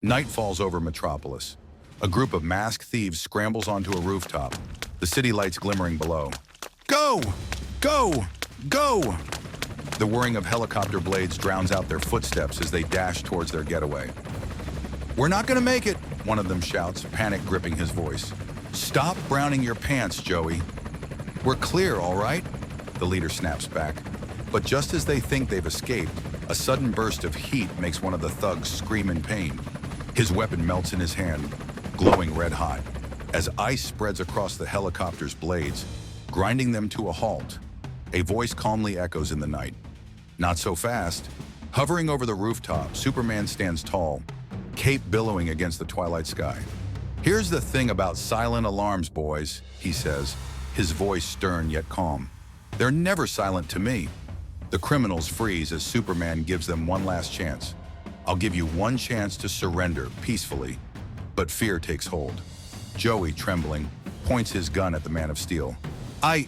Night falls over Metropolis. A group of masked thieves scrambles onto a rooftop, the city lights glimmering below. Go! Go! Go! The whirring of helicopter blades drowns out their footsteps as they dash towards their getaway. We're not gonna make it, one of them shouts, panic gripping his voice. Stop browning your pants, Joey. We're clear, all right? The leader snaps back. But just as they think they've escaped, a sudden burst of heat makes one of the thugs scream in pain. His weapon melts in his hand, glowing red hot, as ice spreads across the helicopter's blades, grinding them to a halt. A voice calmly echoes in the night. Not so fast. Hovering over the rooftop, Superman stands tall, cape billowing against the twilight sky. Here's the thing about silent alarms, boys, he says, his voice stern yet calm. They're never silent to me. The criminals freeze as Superman gives them one last chance. I'll give you one chance to surrender peacefully. But fear takes hold. Joey, trembling, points his gun at the Man of Steel. I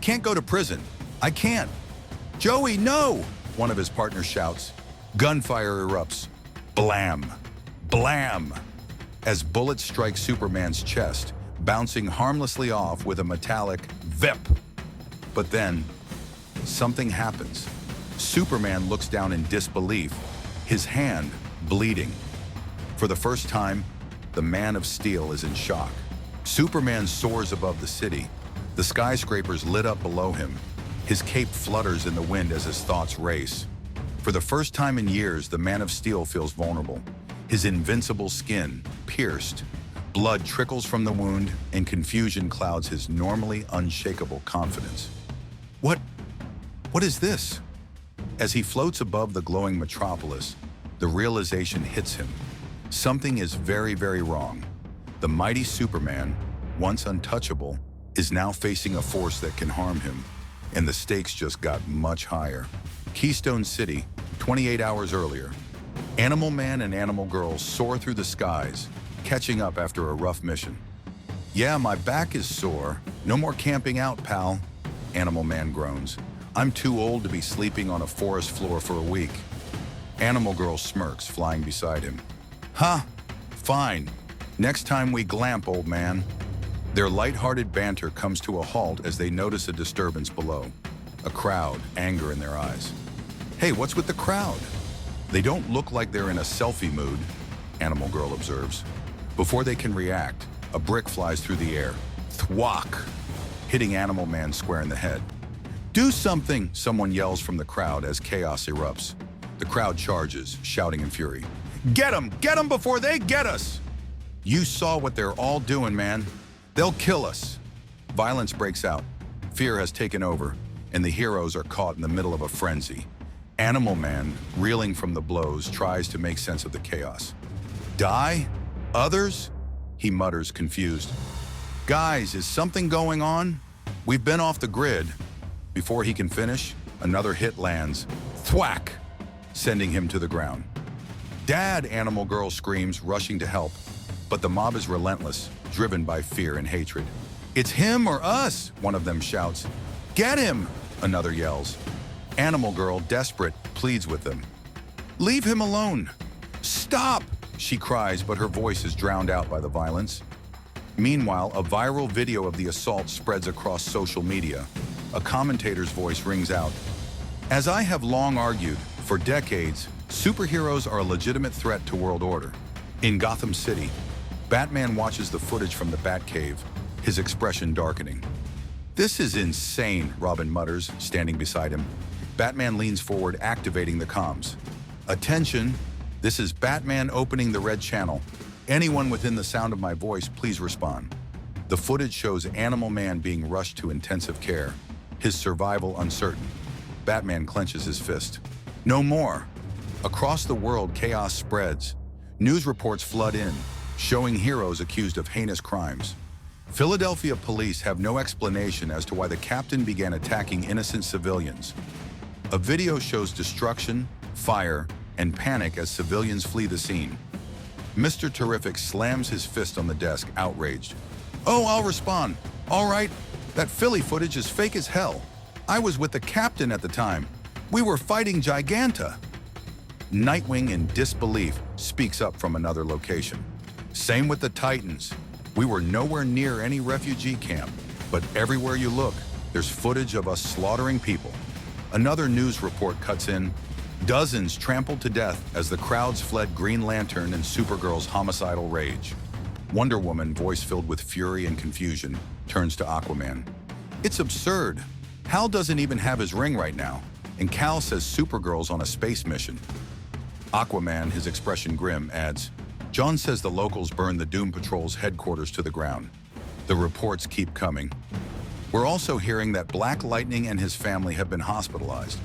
can't go to prison. I can't. Joey, no! One of his partners shouts. Gunfire erupts. Blam! Blam! As bullets strike Superman's chest, bouncing harmlessly off with a metallic vip. But then, something happens. Superman looks down in disbelief, his hand bleeding. For the first time, the Man of Steel is in shock. Superman soars above the city, the skyscrapers lit up below him. His cape flutters in the wind as his thoughts race. For the first time in years, the Man of Steel feels vulnerable. His invincible skin pierced. Blood trickles from the wound, and confusion clouds his normally unshakable confidence. What is this? As he floats above the glowing metropolis, the realization hits him. Something is very, very wrong. The mighty Superman, once untouchable, is now facing a force that can harm him, and the stakes just got much higher. Keystone City, 28 hours earlier. Animal Man and Animal Girl soar through the skies, catching up after a rough mission. Yeah, my back is sore. No more camping out, pal. Animal Man groans. I'm too old to be sleeping on a forest floor for a week. Animal Girl smirks, flying beside him. Huh, fine. Next time we glamp, old man. Their lighthearted banter comes to a halt as they notice a disturbance below. A crowd, anger in their eyes. Hey, what's with the crowd? They don't look like they're in a selfie mood, Animal Girl observes. Before they can react, a brick flies through the air. Thwack! Hitting Animal Man square in the head. Do something, someone yells from the crowd as chaos erupts. The crowd charges, shouting in fury. Get 'em before they get us! You saw what they're all doing, man. They'll kill us. Violence breaks out. Fear has taken over, and the heroes are caught in the middle of a frenzy. Animal Man, reeling from the blows, tries to make sense of the chaos. Die? Others? He mutters, confused. Guys, is something going on? We've been off the grid. Before he can finish, another hit lands. Thwack! Sending him to the ground. Dad, Animal Girl screams, rushing to help. But the mob is relentless, driven by fear and hatred. It's him or us, one of them shouts. Get him, another yells. Animal Girl, desperate, pleads with them. Leave him alone. Stop, she cries, but her voice is drowned out by the violence. Meanwhile, a viral video of the assault spreads across social media. A commentator's voice rings out. As I have long argued, for decades, superheroes are a legitimate threat to world order. In Gotham City, Batman watches the footage from the Batcave, his expression darkening. This is insane, Robin mutters, standing beside him. Batman leans forward, activating the comms. Attention, this is Batman opening the red channel. Anyone within the sound of my voice, please respond. The footage shows Animal Man being rushed to intensive care, his survival uncertain. Batman clenches his fist. No more. Across the world, chaos spreads. News reports flood in, showing heroes accused of heinous crimes. Philadelphia police have no explanation as to why the captain began attacking innocent civilians. A video shows destruction, fire, and panic as civilians flee the scene. Mr. Terrific slams his fist on the desk, outraged. Oh, I'll respond. All right, that Philly footage is fake as hell. I was with the captain at the time. We were fighting Giganta. Nightwing, in disbelief, speaks up from another location. Same with the Titans. We were nowhere near any refugee camp, but everywhere you look, there's footage of us slaughtering people. Another news report cuts in. Dozens trampled to death as the crowds fled Green Lantern and Supergirl's homicidal rage. Wonder Woman, voice filled with fury and confusion, turns to Aquaman. It's absurd. Hal doesn't even have his ring right now, and Cal says Supergirl's on a space mission. Aquaman, his expression grim, adds, John says the locals burned the Doom Patrol's headquarters to the ground. The reports keep coming. We're also hearing that Black Lightning and his family have been hospitalized.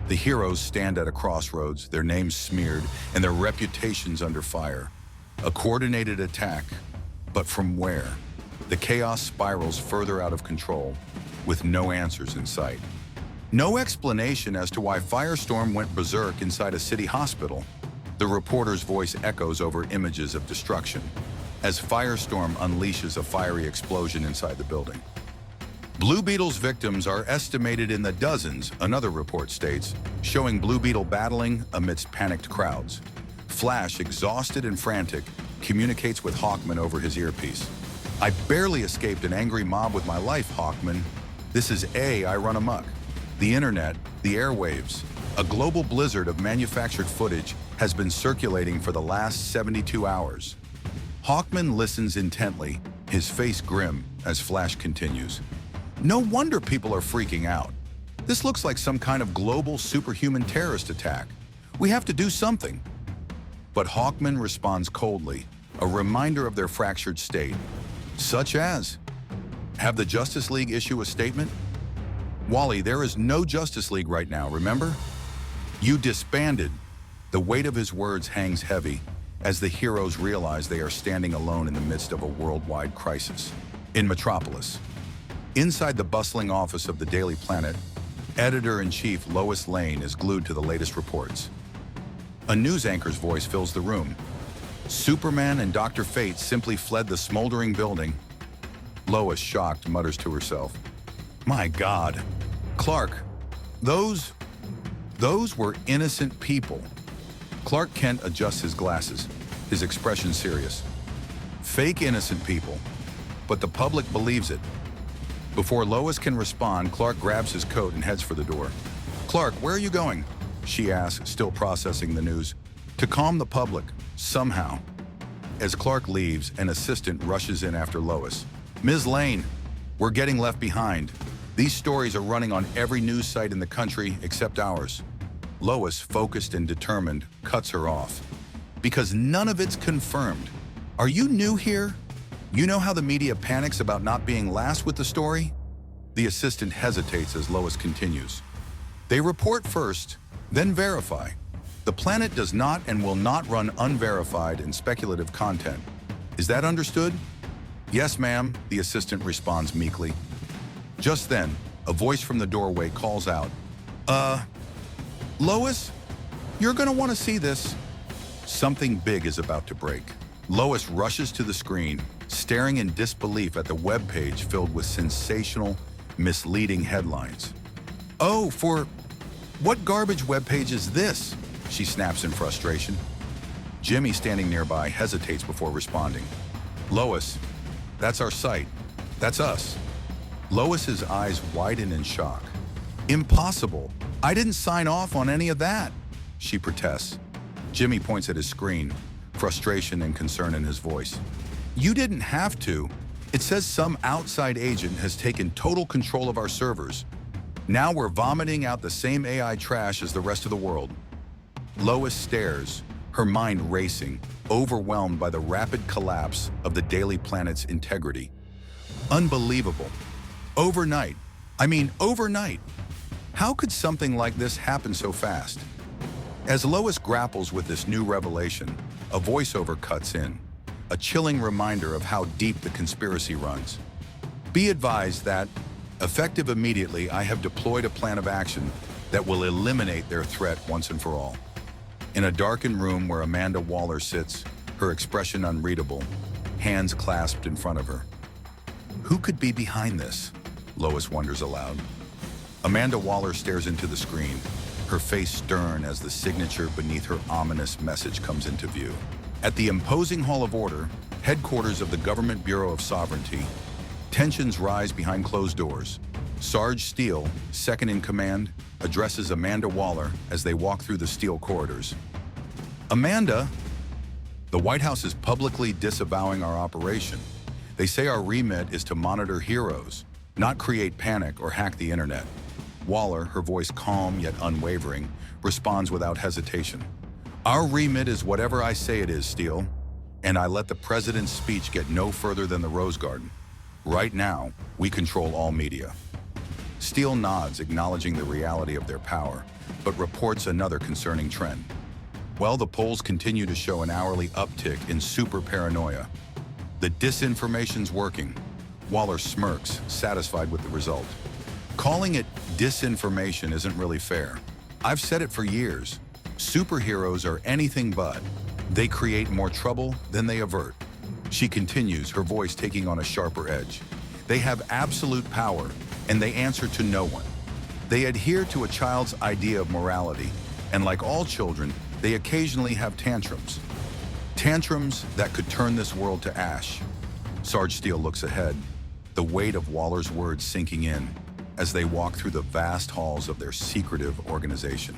The heroes stand at a crossroads, their names smeared, and their reputations under fire. A coordinated attack, but from where? The chaos spirals further out of control, with no answers in sight. No explanation as to why Firestorm went berserk inside a city hospital. The reporter's voice echoes over images of destruction, as Firestorm unleashes a fiery explosion inside the building. Blue Beetle's victims are estimated in the dozens, another report states, showing Blue Beetle battling amidst panicked crowds. Flash, exhausted and frantic, communicates with Hawkman over his earpiece. I barely escaped an angry mob with my life, Hawkman. This is I run amok. The internet, the airwaves, a global blizzard of manufactured footage has been circulating for the last 72 hours. Hawkman listens intently, his face grim as Flash continues. No wonder people are freaking out. This looks like some kind of global superhuman terrorist attack. We have to do something. But Hawkman responds coldly, a reminder of their fractured state. Such as, have the Justice League issue a statement? Wally, there is no Justice League right now, remember? You disbanded. The weight of his words hangs heavy as the heroes realize they are standing alone in the midst of a worldwide crisis. In Metropolis, inside the bustling office of the Daily Planet, Editor-in-Chief Lois Lane is glued to the latest reports. A news anchor's voice fills the room. Superman and Dr. Fate simply fled the smoldering building. Lois, shocked, mutters to herself, My God, Clark, those were innocent people. Clark Kent adjusts his glasses, his expression serious. Fake innocent people, but the public believes it. Before Lois can respond, Clark grabs his coat and heads for the door. Clark, where are you going? She asks, still processing the news. To calm the public, somehow. As Clark leaves, an assistant rushes in after Lois. Ms. Lane, we're getting left behind. These stories are running on every news site in the country except ours. Lois, focused and determined, cuts her off. Because none of it's confirmed. Are you new here? You know how the media panics about not being last with the story? The assistant hesitates as Lois continues. They report first, then verify. The planet does not and will not run unverified and speculative content. Is that understood? Yes, ma'am, the assistant responds meekly. Just then, a voice from the doorway calls out, Lois, you're gonna want to see this. Something big is about to break. Lois rushes to the screen, staring in disbelief at the webpage filled with sensational, misleading headlines. Oh, for what garbage webpage is this? She snaps in frustration. Jimmy, standing nearby, hesitates before responding. Lois, that's our site. That's us. Lois's eyes widen in shock. Impossible. I didn't sign off on any of that, she protests. Jimmy points at his screen, frustration and concern in his voice. You didn't have to. It says some outside agent has taken total control of our servers. Now we're vomiting out the same AI trash as the rest of the world. Lois stares, her mind racing, overwhelmed by the rapid collapse of the Daily Planet's integrity. Unbelievable. Overnight. How could something like this happen so fast? As Lois grapples with this new revelation, a voiceover cuts in, a chilling reminder of how deep the conspiracy runs. Be advised that, effective immediately, I have deployed a plan of action that will eliminate their threat once and for all. In a darkened room where Amanda Waller sits, her expression unreadable, hands clasped in front of her. Who could be behind this? Lois wonders aloud. Amanda Waller stares into the screen, her face stern as the signature beneath her ominous message comes into view. At the imposing Hall of Order, headquarters of the Government Bureau of Sovereignty, tensions rise behind closed doors. Sarge Steele, second in command, addresses Amanda Waller as they walk through the steel corridors. Amanda, the White House is publicly disavowing our operation. They say our remit is to monitor heroes, not create panic or hack the internet. Waller, her voice calm yet unwavering, responds without hesitation. Our remit is whatever I say it is, Steele, and I let the president's speech get no further than the Rose Garden. Right now, we control all media. Steele nods, acknowledging the reality of their power, but reports another concerning trend. Well, the polls continue to show an hourly uptick in super paranoia. The disinformation's working. Waller smirks, satisfied with the result. Calling it disinformation isn't really fair. I've said it for years. Superheroes are anything but. They create more trouble than they avert. She continues, her voice taking on a sharper edge. They have absolute power, and they answer to no one. They adhere to a child's idea of morality, and like all children, they occasionally have tantrums. Tantrums that could turn this world to ash. Sarge Steele looks ahead, the weight of Waller's words sinking in as they walk through the vast halls of their secretive organization.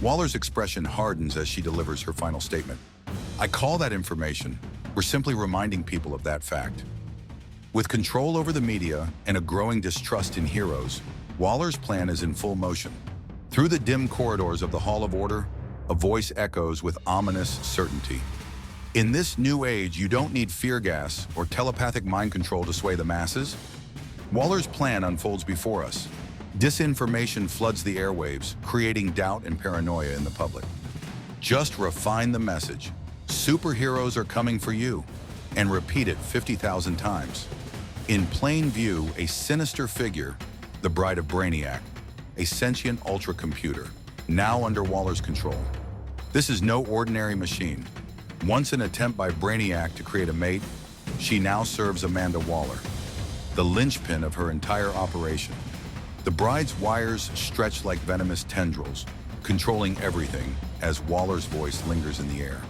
Waller's expression hardens as she delivers her final statement. I call that information. We're simply reminding people of that fact. With control over the media and a growing distrust in heroes, Waller's plan is in full motion. Through the dim corridors of the Hall of Order, a voice echoes with ominous certainty. In this new age, you don't need fear gas or telepathic mind control to sway the masses. Waller's plan unfolds before us. Disinformation floods the airwaves, creating doubt and paranoia in the public. Just refine the message. Superheroes are coming for you, and repeat it 50,000 times. In plain view, a sinister figure, the bride of Brainiac, a sentient ultra-computer, now under Waller's control. This is no ordinary machine. Once an attempt by Brainiac to create a mate, she now serves Amanda Waller, the linchpin of her entire operation. The bride's wires stretch like venomous tendrils, controlling everything as Waller's voice lingers in the air.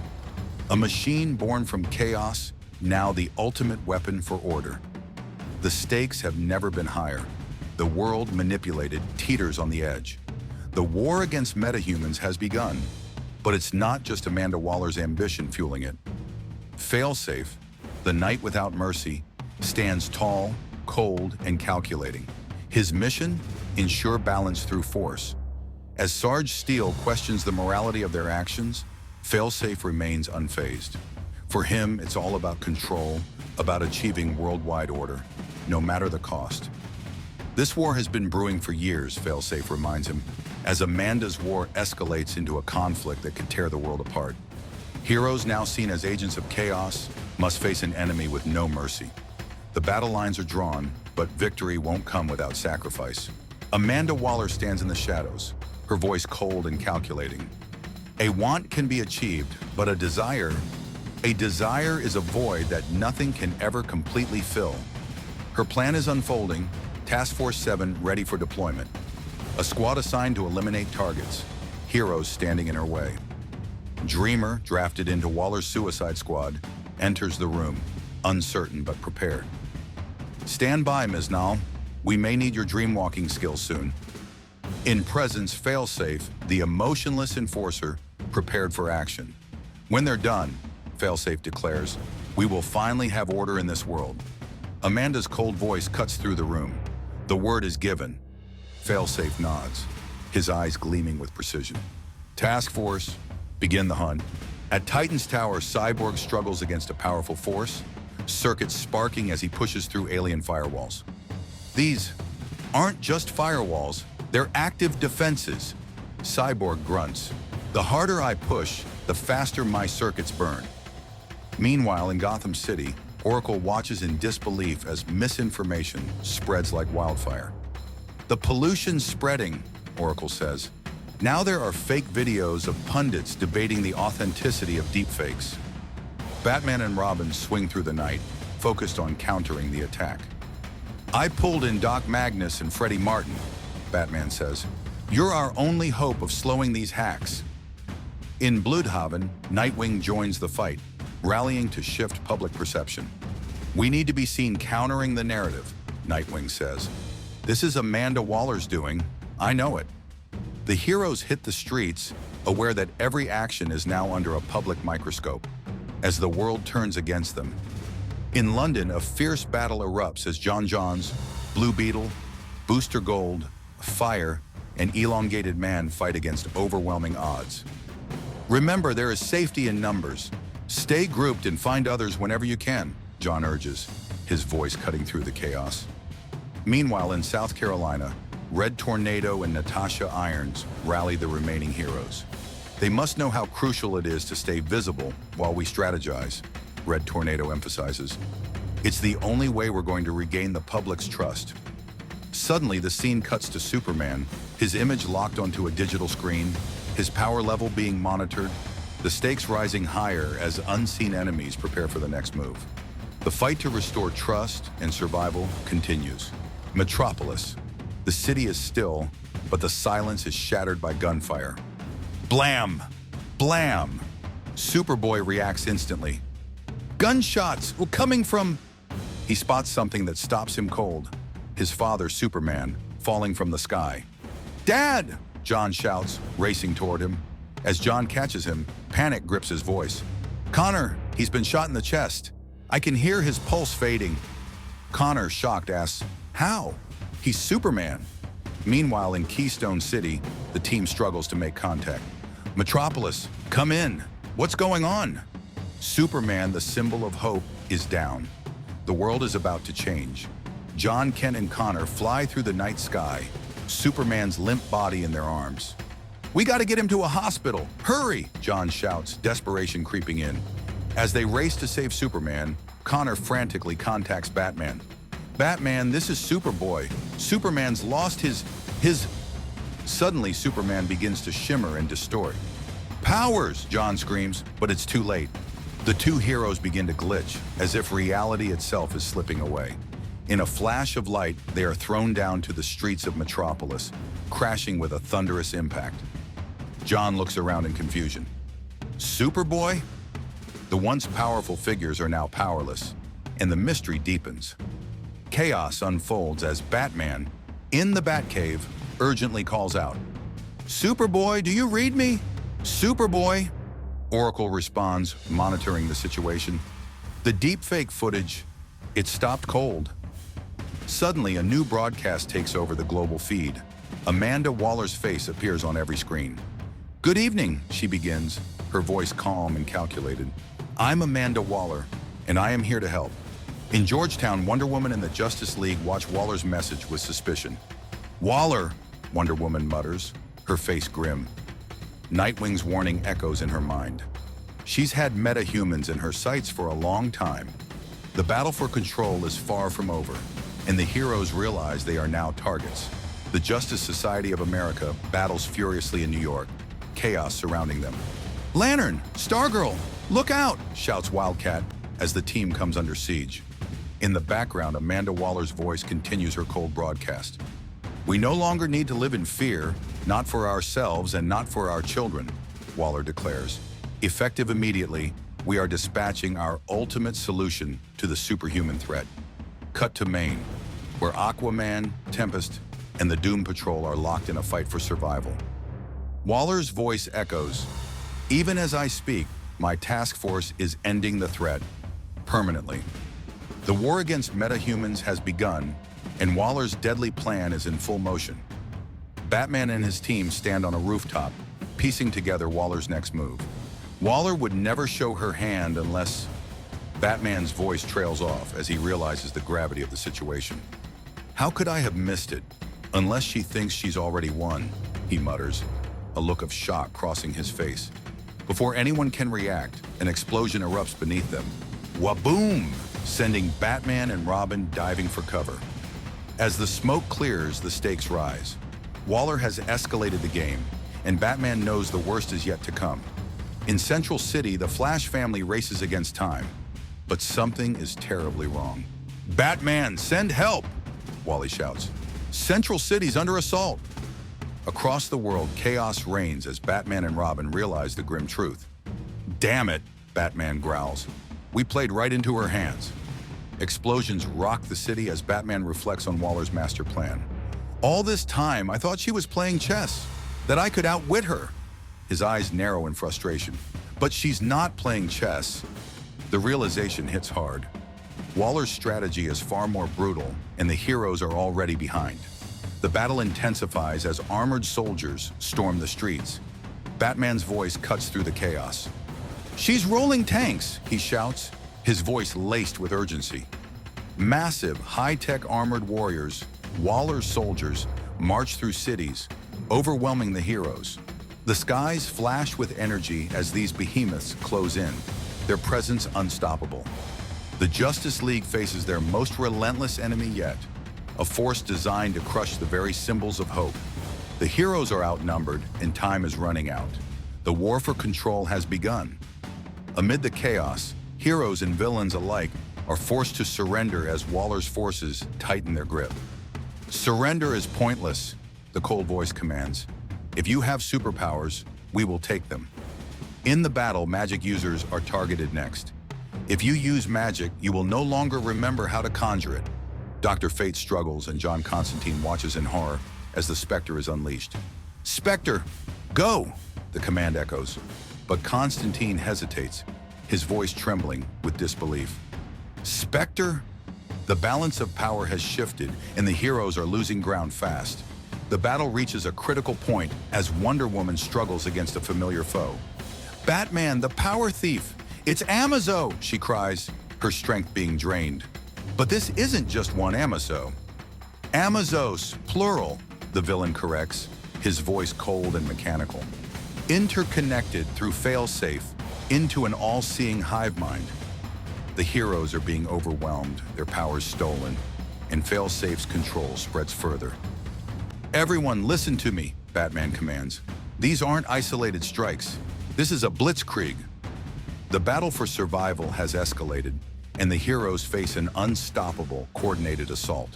A machine born from chaos, now the ultimate weapon for order. The stakes have never been higher. The world manipulated teeters on the edge. The war against metahumans has begun, but it's not just Amanda Waller's ambition fueling it. Failsafe, the knight without mercy, stands tall, cold, and calculating. His mission? Ensure balance through force. As Sarge Steele questions the morality of their actions, Failsafe remains unfazed. For him, it's all about control, about achieving worldwide order, no matter the cost. This war has been brewing for years, Failsafe reminds him, as Amanda's war escalates into a conflict that could tear the world apart. Heroes, now seen as agents of chaos, must face an enemy with no mercy. The battle lines are drawn, but victory won't come without sacrifice. Amanda Waller stands in the shadows, her voice cold and calculating. A want can be achieved, but a desire is a void that nothing can ever completely fill. Her plan is unfolding, Task Force 7 ready for deployment. A squad assigned to eliminate targets, heroes standing in her way. Dreamer, drafted into Waller's suicide squad, enters the room, uncertain but prepared. Stand by, Ms. Nall. We may need your dream-walking skills soon. In presence, Failsafe, the emotionless enforcer, prepared for action. When they're done, Failsafe declares, we will finally have order in this world. Amanda's cold voice cuts through the room. The word is given. Failsafe nods, his eyes gleaming with precision. Task Force, begin the hunt. At Titan's Tower, Cyborg struggles against a powerful force, circuits sparking as he pushes through alien firewalls. These aren't just firewalls, they're active defenses. Cyborg grunts. The harder I push, the faster my circuits burn. Meanwhile, in Gotham City, Oracle watches in disbelief as misinformation spreads like wildfire. The pollution's spreading, Oracle says. Now there are fake videos of pundits debating the authenticity of deepfakes. Batman and Robin swing through the night, focused on countering the attack. I pulled in Doc Magnus and Freddie Martin, Batman says. You're our only hope of slowing these hacks. In Bloodhaven, Nightwing joins the fight, rallying to shift public perception. We need to be seen countering the narrative, Nightwing says. This is Amanda Waller's doing. I know it. The heroes hit the streets, aware that every action is now under a public microscope, as the world turns against them. In London, a fierce battle erupts as John Johns, Blue Beetle, Booster Gold, Fire, and Elongated Man fight against overwhelming odds. Remember, there is safety in numbers. Stay grouped and find others whenever you can, John urges, his voice cutting through the chaos. Meanwhile, in South Carolina, Red Tornado and Natasha Irons rally the remaining heroes. They must know how crucial it is to stay visible while we strategize, Red Tornado emphasizes. It's the only way we're going to regain the public's trust. Suddenly, the scene cuts to Superman, his image locked onto a digital screen, his power level being monitored, the stakes rising higher as unseen enemies prepare for the next move. The fight to restore trust and survival continues. Metropolis. The city is still, but the silence is shattered by gunfire. Blam! Blam! Superboy reacts instantly. Gunshots! Well, coming from... He spots something that stops him cold. His father, Superman, falling from the sky. Dad! John shouts, racing toward him. As John catches him, panic grips his voice. Connor, he's been shot in the chest. I can hear his pulse fading. Connor, shocked, asks, how? He's Superman. Meanwhile, in Keystone City, the team struggles to make contact. Metropolis, come in. What's going on? Superman, the symbol of hope, is down. The world is about to change. John, Kent, and Connor fly through the night sky, Superman's limp body in their arms. We gotta get him to a hospital. Hurry, John shouts, desperation creeping in. As they race to save Superman, Connor frantically contacts Batman. Batman, this is Superboy. Superman's lost his... Suddenly, Superman begins to shimmer and distort. Powers, John screams, but it's too late. The two heroes begin to glitch, as if reality itself is slipping away. In a flash of light, they are thrown down to the streets of Metropolis, crashing with a thunderous impact. John looks around in confusion. Superboy? The once powerful figures are now powerless, and the mystery deepens. Chaos unfolds as Batman, in the Batcave, urgently calls out, Superboy, do you read me? Superboy! Oracle responds, monitoring the situation. The deepfake footage, it stopped cold. Suddenly, a new broadcast takes over the global feed. Amanda Waller's face appears on every screen. Good evening, she begins, her voice calm and calculated. I'm Amanda Waller, and I am here to help. In Georgetown, Wonder Woman and the Justice League watch Waller's message with suspicion. Waller, Wonder Woman mutters, her face grim. Nightwing's warning echoes in her mind. She's had metahumans in her sights for a long time. The battle for control is far from over, and the heroes realize they are now targets. The Justice Society of America battles furiously in New York, chaos surrounding them. Lantern! Stargirl! Look out! Shouts Wildcat as the team comes under siege. In the background, Amanda Waller's voice continues her cold broadcast. We no longer need to live in fear, not for ourselves and not for our children, Waller declares. Effective immediately, we are dispatching our ultimate solution to the superhuman threat. Cut to Maine, where Aquaman, Tempest, and the Doom Patrol are locked in a fight for survival. Waller's voice echoes, even as I speak, my task force is ending the threat, permanently. The war against metahumans has begun, and Waller's deadly plan is in full motion. Batman and his team stand on a rooftop, piecing together Waller's next move. Waller would never show her hand unless... Batman's voice trails off as he realizes the gravity of the situation. How could I have missed it? Unless she thinks she's already won, he mutters, a look of shock crossing his face. Before anyone can react, an explosion erupts beneath them. Waboom! Sending Batman and Robin diving for cover. As the smoke clears, the stakes rise. Waller has escalated the game, and Batman knows the worst is yet to come. In Central City, the Flash family races against time, but something is terribly wrong. Batman, send help! Wally shouts. Central City's under assault. Across the world, chaos reigns as Batman and Robin realize the grim truth. "Damn it," Batman growls. "We played right into her hands." Explosions rock the city as Batman reflects on Waller's master plan. "All this time, I thought she was playing chess, that I could outwit her." His eyes narrow in frustration. But she's not playing chess. The realization hits hard. Waller's strategy is far more brutal, and the heroes are already behind. The battle intensifies as armored soldiers storm the streets. Batman's voice cuts through the chaos. "She's rolling tanks," he shouts, his voice laced with urgency. Massive, high-tech armored warriors, Waller's soldiers, march through cities, overwhelming the heroes. The skies flash with energy as these behemoths close in, their presence unstoppable. The Justice League faces their most relentless enemy yet, a force designed to crush the very symbols of hope. The heroes are outnumbered and time is running out. The war for control has begun. Amid the chaos, heroes and villains alike are forced to surrender as Waller's forces tighten their grip. "Surrender is pointless," the cold voice commands. "If you have superpowers, we will take them." In the battle, magic users are targeted next. If you use magic, you will no longer remember how to conjure it. Dr. Fate struggles and John Constantine watches in horror as the Spectre is unleashed. "Spectre, go!" the command echoes. But Constantine hesitates, his voice trembling with disbelief. "Spectre?" The balance of power has shifted and the heroes are losing ground fast. The battle reaches a critical point as Wonder Woman struggles against a familiar foe. "Batman, the power thief! It's Amazo!" she cries, her strength being drained. But this isn't just one Amazo. "Amazos, plural," the villain corrects, his voice cold and mechanical. Interconnected through Failsafe into an all-seeing hive mind. The heroes are being overwhelmed, their powers stolen, and Failsafe's control spreads further. "Everyone listen to me," Batman commands. "These aren't isolated strikes. This is a blitzkrieg." The battle for survival has escalated, and the heroes face an unstoppable, coordinated assault.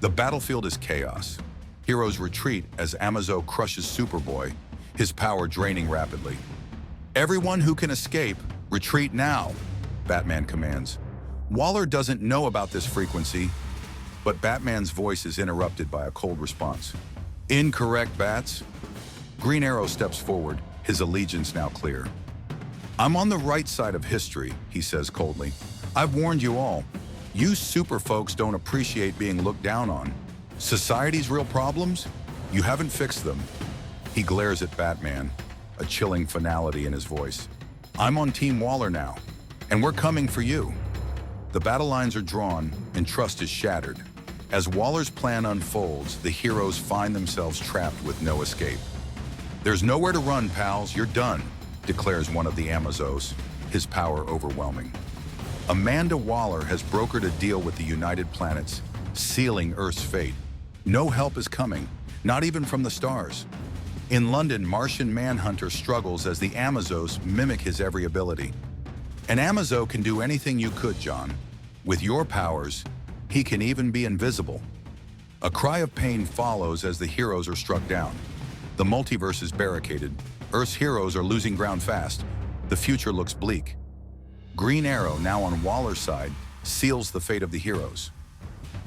The battlefield is chaos. Heroes retreat as Amazo crushes Superboy, his power draining rapidly. "Everyone who can escape, retreat now," Batman commands. Waller doesn't know about this frequency, but Batman's voice is interrupted by a cold response. "Incorrect, Bats." Green Arrow steps forward, his allegiance now clear. "I'm on the right side of history," he says coldly. "I've warned you all. You super folks don't appreciate being looked down on. Society's real problems? You haven't fixed them." He glares at Batman, a chilling finality in his voice. "I'm on Team Waller now, and we're coming for you." The battle lines are drawn, and trust is shattered. As Waller's plan unfolds, the heroes find themselves trapped with no escape. "There's nowhere to run, pals. You're done," declares one of the Amazos, his power overwhelming. Amanda Waller has brokered a deal with the United Planets, sealing Earth's fate. No help is coming, not even from the stars. In London, Martian Manhunter struggles as the Amazos mimic his every ability. An Amazo can do anything you could, John. With your powers, he can even be invisible. A cry of pain follows as the heroes are struck down. The multiverse is barricaded. Earth's heroes are losing ground fast. The future looks bleak. Green Arrow, now on Waller's side, seals the fate of the heroes.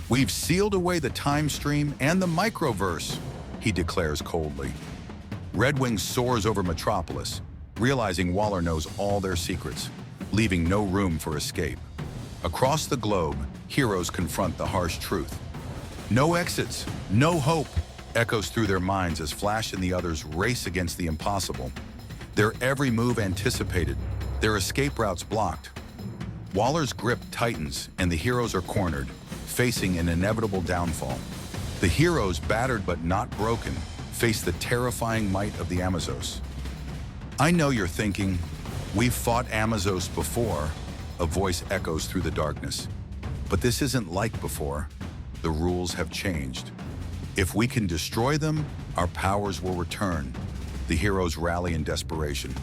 "We've sealed away the time stream and the microverse," he declares coldly. Redwing soars over Metropolis, realizing Waller knows all their secrets, leaving no room for escape. Across the globe, heroes confront the harsh truth. "No exits, no hope," echoes through their minds as Flash and the others race against the impossible. Their every move anticipated, their escape routes blocked. Waller's grip tightens and the heroes are cornered, facing an inevitable downfall. The heroes, battered but not broken, face the terrifying might of the Amazos. "I know you're thinking, we've fought Amazos before," a voice echoes through the darkness. "But this isn't like before. The rules have changed. If we can destroy them, our powers will return." The heroes rally in desperation.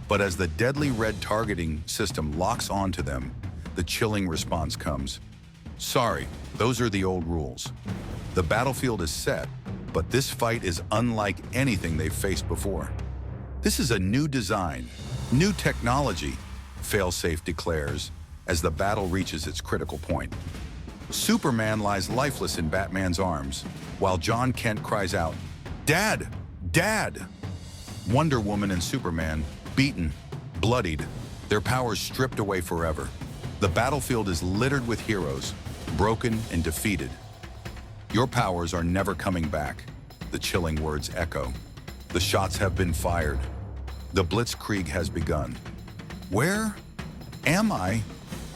But as the deadly red targeting system locks onto them, the chilling response comes. "Sorry, those are the old rules." The battlefield is set, But this fight is unlike anything they've faced before. This is a new design, new technology, Failsafe declares as the battle reaches its critical point. Superman lies lifeless in Batman's arms, while John Kent cries out, "Dad! Dad!" Wonder Woman and Superman, beaten, bloodied, their powers stripped away forever. The battlefield is littered with heroes, broken and defeated. "Your powers are never coming back," the chilling words echo. The shots have been fired. The blitzkrieg has begun. Where am I?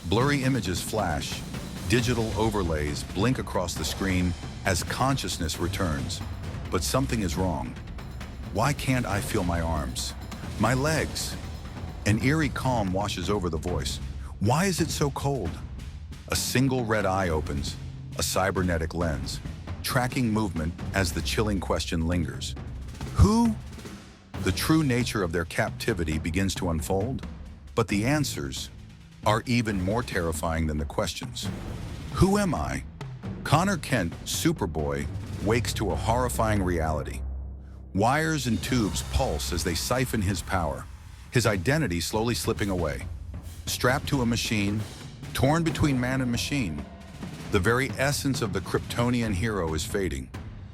Blurry images flash. Digital overlays blink across the screen as consciousness returns. But something is wrong. Why can't I feel my arms? My legs? An eerie calm washes over the voice. Why is it so cold? A single red eye opens, a cybernetic lens, tracking movement as the chilling question lingers. Who? The true nature of their captivity begins to unfold, but the answers are even more terrifying than the questions. Who am I? Connor Kent, Superboy, wakes to a horrifying reality. Wires and tubes pulse as they siphon his power, his identity slowly slipping away. Strapped to a machine, torn between man and machine, the very essence of the Kryptonian hero is fading.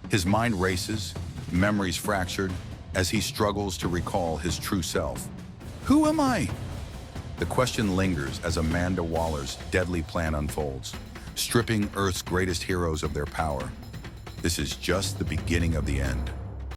His mind races, memories fractured, as he struggles to recall his true self. Who am I? The question lingers as Amanda Waller's deadly plan unfolds, stripping Earth's greatest heroes of their power. This is just the beginning of the end.